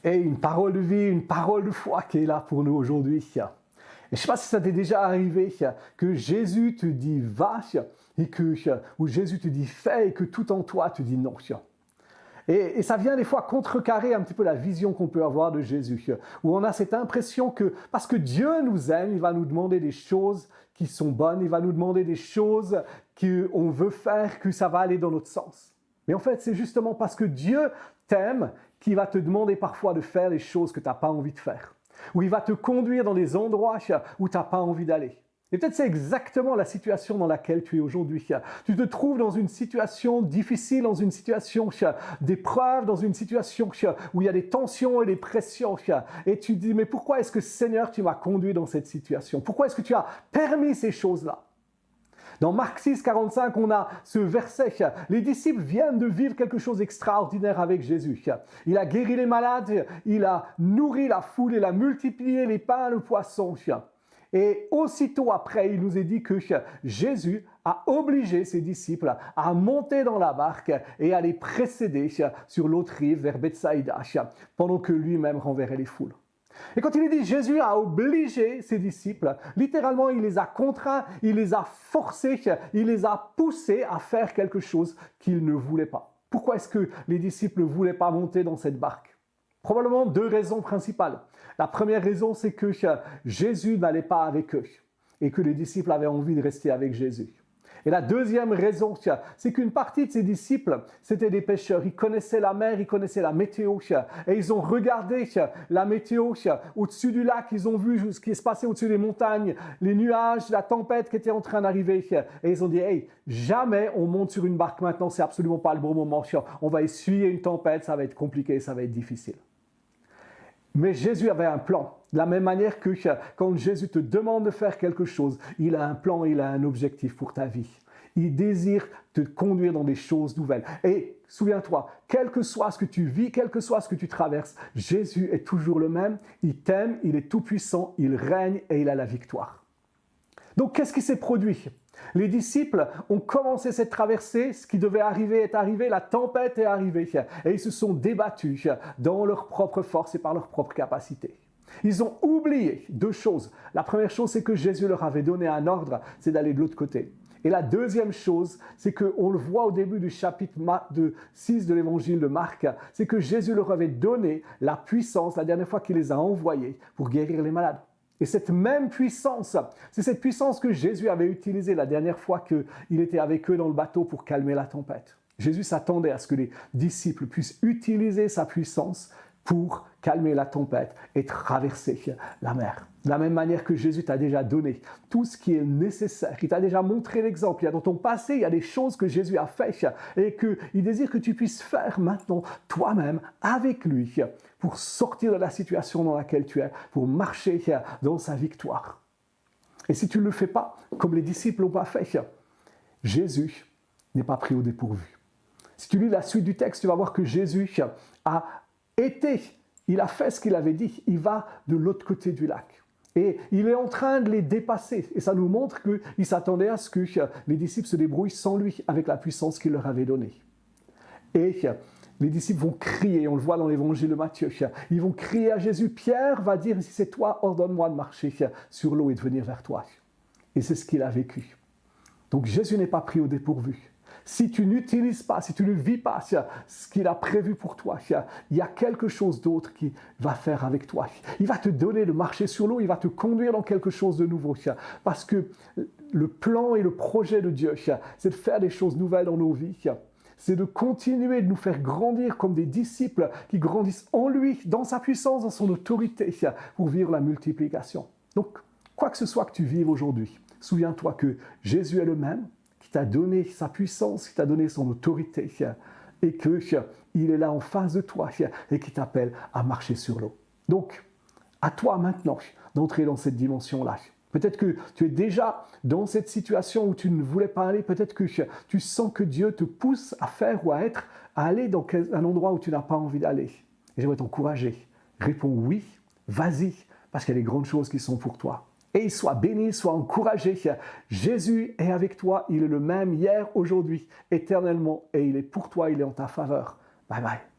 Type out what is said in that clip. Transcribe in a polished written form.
et une parole de vie, une parole de foi qui est là pour nous aujourd'hui. Et je ne sais pas si ça t'est déjà arrivé que Jésus te dit va ou Jésus te dit fais et que tout en toi te dit non. Et ça vient des fois contrecarrer un petit peu la vision qu'on peut avoir de Jésus, où on a cette impression que parce que Dieu nous aime, il va nous demander des choses qui sont bonnes, il va nous demander des choses qu'on veut faire, que ça va aller dans notre sens. Mais en fait, c'est justement parce que Dieu t'aime qu'il va te demander parfois de faire les choses que tu n'as pas envie de faire, ou il va te conduire dans des endroits où tu n'as pas envie d'aller. Et peut-être c'est exactement la situation dans laquelle tu es aujourd'hui. Tu te trouves dans une situation difficile, dans une situation d'épreuve, dans une situation où il y a des tensions et des pressions. Et tu te dis, mais pourquoi est-ce que Seigneur, tu m'as conduit dans cette situation? Pourquoi est-ce que tu as permis ces choses-là? Dans Marc 6, 45, on a ce verset. Les disciples viennent de vivre quelque chose d'extraordinaire avec Jésus. Il a guéri les malades, il a nourri la foule, il a multiplié les pains et les poissons. Et aussitôt après, il nous est dit que Jésus a obligé ses disciples à monter dans la barque et à les précéder sur l'autre rive vers Bethsaïda, pendant que lui-même renverrait les foules. Et quand il est dit Jésus a obligé ses disciples, littéralement il les a contraints, il les a forcés, il les a poussés à faire quelque chose qu'ils ne voulaient pas. Pourquoi est-ce que les disciples ne voulaient pas monter dans cette barque? Probablement deux raisons principales. La première raison, c'est que Jésus n'allait pas avec eux et que les disciples avaient envie de rester avec Jésus. Et la deuxième raison, c'est qu'une partie de ces disciples, c'était des pêcheurs. Ils connaissaient la mer, ils connaissaient la météo et ils ont regardé la météo au-dessus du lac. Ils ont vu ce qui se passait au-dessus des montagnes, les nuages, la tempête qui était en train d'arriver. Et ils ont dit, hey, jamais on monte sur une barque maintenant, c'est absolument pas le bon moment. On va essuyer une tempête, ça va être compliqué, ça va être difficile. Mais Jésus avait un plan. De la même manière que quand Jésus te demande de faire quelque chose, il a un plan, il a un objectif pour ta vie. Il désire te conduire dans des choses nouvelles. Et souviens-toi, quel que soit ce que tu vis, quel que soit ce que tu traverses, Jésus est toujours le même. Il t'aime, il est tout-puissant, il règne et il a la victoire. Donc, qu'est-ce qui s'est produit? Les disciples ont commencé cette traversée, ce qui devait arriver est arrivé, la tempête est arrivée et ils se sont débattus dans leur propre force et par leur propre capacité. Ils ont oublié deux choses. La première chose, c'est que Jésus leur avait donné un ordre, c'est d'aller de l'autre côté. Et la deuxième chose, c'est qu'on le voit au début du chapitre 6 de l'évangile de Marc, c'est que Jésus leur avait donné la puissance, la dernière fois qu'il les a envoyés, pour guérir les malades. Et cette même puissance, c'est cette puissance que Jésus avait utilisée la dernière fois qu'il était avec eux dans le bateau pour calmer la tempête. Jésus s'attendait à ce que les disciples puissent utiliser sa puissance pour calmer la tempête et traverser la mer. De la même manière que Jésus t'a déjà donné tout ce qui est nécessaire. Il t'a déjà montré l'exemple. Dans ton passé, il y a des choses que Jésus a faites et qu'il désire que tu puisses faire maintenant toi-même avec lui pour sortir de la situation dans laquelle tu es, pour marcher dans sa victoire. Et si tu ne le fais pas, comme les disciples l'ont pas fait, Jésus n'est pas pris au dépourvu. Si tu lis la suite du texte, tu vas voir que Jésus il a fait ce qu'il avait dit, il va de l'autre côté du lac. Et il est en train de les dépasser. Et ça nous montre qu'il s'attendait à ce que les disciples se débrouillent sans lui, avec la puissance qu'il leur avait donnée. Et les disciples vont crier, on le voit dans l'évangile de Matthieu, ils vont crier à Jésus, Pierre va dire, si c'est toi, ordonne-moi de marcher sur l'eau et de venir vers toi. Et c'est ce qu'il a vécu. Donc Jésus n'est pas pris au dépourvu. Si tu n'utilises pas, si tu ne vis pas ce qu'il a prévu pour toi, il y a quelque chose d'autre qui va faire avec toi. Il va te donner de marcher sur l'eau, il va te conduire dans quelque chose de nouveau. Parce que le plan et le projet de Dieu, c'est de faire des choses nouvelles dans nos vies. C'est de continuer de nous faire grandir comme des disciples qui grandissent en lui, dans sa puissance, dans son autorité, pour vivre la multiplication. Donc, quoi que ce soit que tu vives aujourd'hui, souviens-toi que Jésus est le même, qui t'a donné sa puissance, qui t'a donné son autorité, et qu'il est là en face de toi, et qui t'appelle à marcher sur l'eau. Donc, à toi maintenant d'entrer dans cette dimension-là. Peut-être que tu es déjà dans cette situation où tu ne voulais pas aller, peut-être que tu sens que Dieu te pousse à faire ou à aller dans un endroit où tu n'as pas envie d'aller. Et j'aimerais t'encourager. Réponds oui, vas-y, parce qu'il y a des grandes choses qui sont pour toi. Et sois béni, sois encouragé. Jésus est avec toi, il est le même hier, aujourd'hui, éternellement, et il est pour toi, il est en ta faveur. Bye bye.